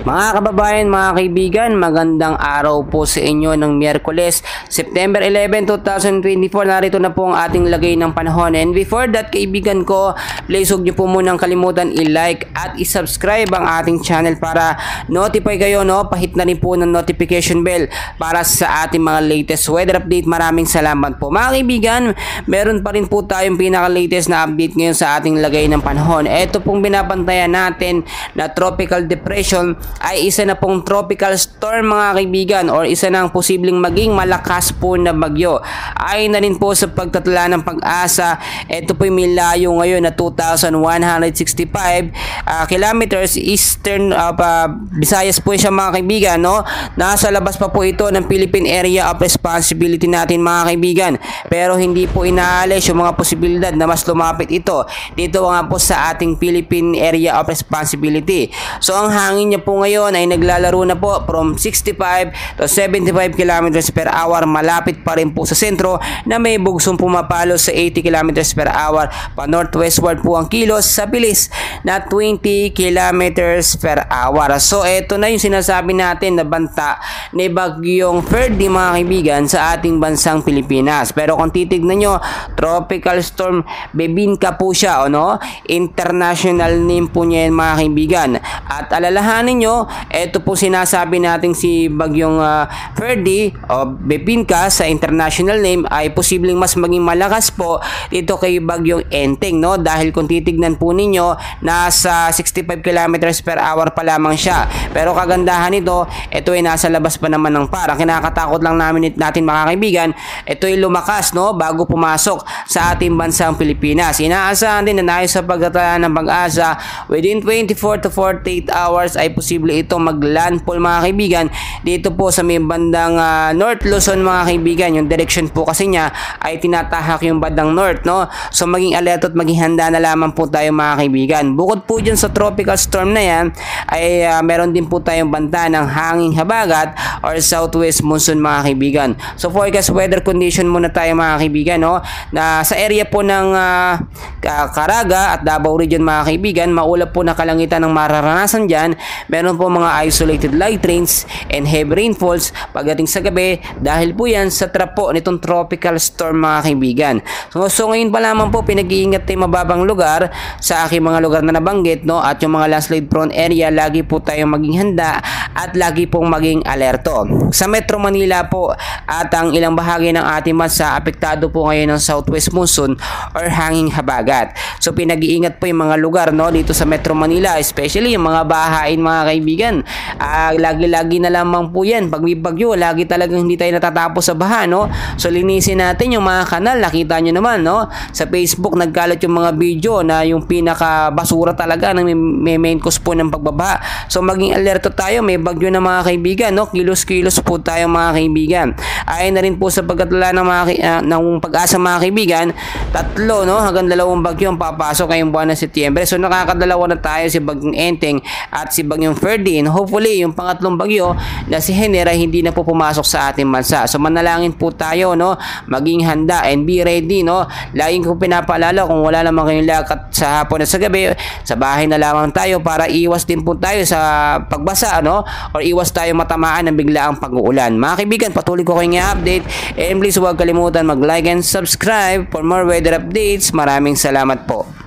Mga kababayan, mga kaibigan, magandang araw po sa inyo ng Miyerkules, September 11, 2024. Narito na po ang ating lagay ng panahon. And before that, kaibigan ko, please huwag niyo po munang kalimutan i-like at i-subscribe ang ating channel para notify kayo, no? Pahit na rin po ng notification bell para sa ating mga latest weather update. Maraming salamat po. Mga kaibigan, meron pa rin po tayong pinaka-latest na update ngayon sa ating lagay ng panahon. Ito pong binabantayan natin na tropical depression ay isa na pong tropical storm, mga kaibigan, or isa na ang posibleng maging malakas po na bagyo. Ayon na rin po sa pagtatala ng Pag-asa, ito po may layo ngayon na 2,165 kilometers eastern Visayas po siya, mga kaibigan, no? Nasa labas pa po ito ng Philippine Area of Responsibility natin, mga kaibigan, pero hindi po inaalis yung mga posibilidad na mas lumapit ito dito nga po sa ating Philippine Area of Responsibility. So ang hangin niya po ngayon ay naglalaro na po from 65 to 75 kilometers per hour. Malapit pa rin po sa sentro na may bugsong pumapalo sa 80 kilometers per hour. Pa northwestward po ang kilos sa bilis na 20 kilometers per hour. So ito na yung sinasabi natin na banta ni Bagyong Ferdy, mga kaibigan, sa ating bansang Pilipinas. Pero kung titignan nyo, tropical storm Bebinka po siya, no? International name po niya yan, mga kaibigan. At alalahanin nyo, ito po sinasabi natin si Bagyong Ferdy o Bebinka sa international name ay posibleng mas maging malakas po dito kay Bagyong Enteng, no? Dahil kung titignan po ninyo, nasa 65 kilometers per hour pa lamang siya. Pero kagandahan nito, ito ay nasa labas pa naman ng par. Ang kinakatakot lang natin, mga kaibigan, ito ay lumakas, no, bago pumasok sa ating bansang Pilipinas. Inaasahan din na ayon sa pagtatala ng Pag-asa, within 24 to 48 hours ay posible ito maglandfall, mga kaibigan, dito po sa may bandang North Luzon, mga kaibigan. Yung direction po kasi niya ay tinatahak yung bandang north, no? So maging alerto at maging handa na lamang po tayo, mga kaibigan. Bukod po dyan sa tropical storm na yan, ay meron din po tayong banta ng hanging habagat or southwest monsoon, mga kaibigan. So forecast weather condition muna tayo, mga kaibigan, no? Na sa area po ng Caraga at Davao region, mga kaibigan, maulap po na kalangitan ng mararanasan dyan. Meron po mga isolated light rains and heavy rainfalls pagdating sa gabi dahil po yan sa trapo nitong tropical storm, mga kaibigan. So ngayon pa lamang po pinag-iingat tayo mababang lugar sa aking mga lugar na nabanggit, no? At yung mga landslide prone area, lagi po tayong maging handa at lagi pong maging alerto. Sa Metro Manila po at ang ilang bahagi ng ating bansa, apektado po ngayon ng southwest monsoon or hanging habagat. So pinag-iingat po yung mga lugar, no, dito sa Metro Manila, especially yung mga bahain, mga kaibigan. Lagi-lagi na lamang po yan. Pag may bagyo, lagi talagang hindi tayo natatapos sa baha, no? So linisin natin yung mga kanal. Nakita nyo naman, no? Sa Facebook, nagkalat yung mga video na yung pinaka-basura talaga ng may main cause po ng pagbabaha. So maging alerto tayo. May bagyo na, mga kaibigan, no? Kilos-kilos po tayo, mga kaibigan. Ayon na rin po sa pagkatala ng Pag-asa, mga kaibigan, 3, no, hanggang 2 bagyo ang papasok ngayong buwan ng Setyembre. So nakakadalawa na tayo, si Bagyong Enteng at si Bagyong Ferdy. And hopefully yung pangatlong bagyo na si Henera hindi na po pumasok sa ating bansa. So manalangin po tayo, no, maging handa and be ready, no. Laging ko pinapaalala, kung wala naman kayong lakad sa hapon at sa gabi, sa bahay na lamang tayo para iwas din po tayo sa pagbasa, no, or iwas tayo matamaan ng biglaang pag-uulan. Mga kaibigan, patuloy ko kayong i-update, and please huwag kalimutan mag-like and subscribe for more weather updates. Maraming salamat po.